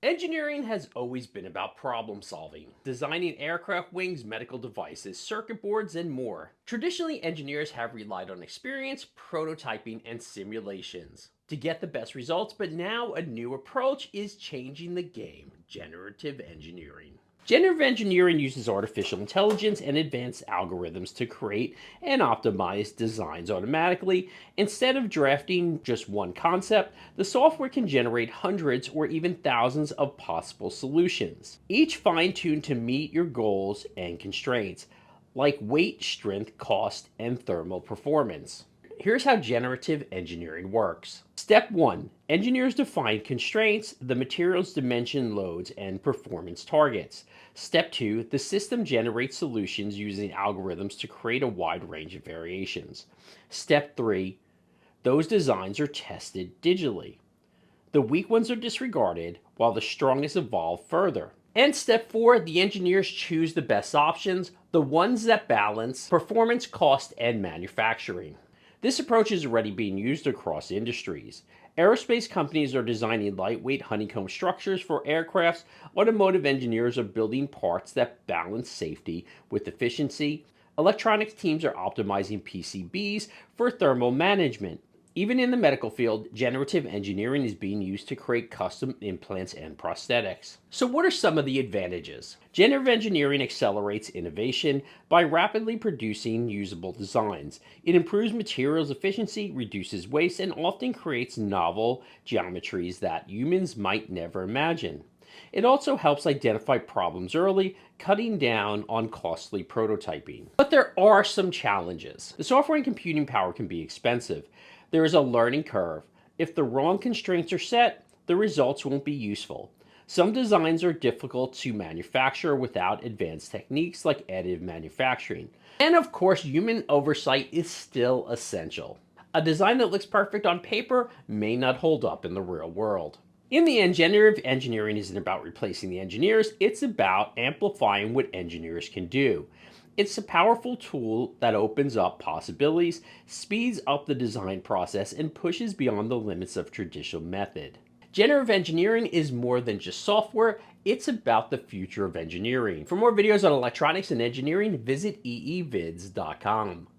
Engineering has always been about problem solving, designing aircraft wings, medical devices, circuit boards, and more. Traditionally, engineers have relied on experience, prototyping, and simulations to get the best results, but now a new approach is changing the game: generative engineering. Generative engineering uses artificial intelligence and advanced algorithms to create and optimize designs automatically. Instead of drafting just one concept, the software can generate hundreds or even thousands of possible solutions, each fine tuned to meet your goals and constraints, like weight, strength, cost, and thermal performance. Here's how generative engineering works. Step 1: engineers define constraints, the materials, dimension, loads, and performance targets. Step 2: the system generates solutions using algorithms to create a wide range of variations. Step 3: those designs are tested digitally. The weak ones are disregarded while the strongest evolve further. And step 4: the engineers choose the best options, the ones that balance performance, cost, and manufacturing. This approach is already being used across industries. Aerospace companies are designing lightweight honeycomb structures for aircrafts. Automotive engineers are building parts that balance safety with efficiency. Electronics teams are optimizing PCBs for thermal management. Even in the medical field, generative engineering is being used to create custom implants and prosthetics. So, what are some of the advantages? Generative engineering accelerates innovation by rapidly producing usable designs. It improves materials efficiency, reduces waste, and often creates novel geometries that humans might never imagine. It also helps identify problems early, cutting down on costly prototyping. But there are some challenges. The software and computing power can be expensive. There is a learning curve. If the wrong constraints are set, the results won't be useful. Some designs are difficult to manufacture without advanced techniques like additive manufacturing. And of course, human oversight is still essential. A design that looks perfect on paper may not hold up in the real world. In the end, generative engineering isn't about replacing the engineers, it's about amplifying what engineers can do. It's a powerful tool that opens up possibilities, speeds up the design process, and pushes beyond the limits of traditional method. Generative engineering is more than just software, it's about the future of engineering. For more videos on electronics and engineering, visit eevids.com.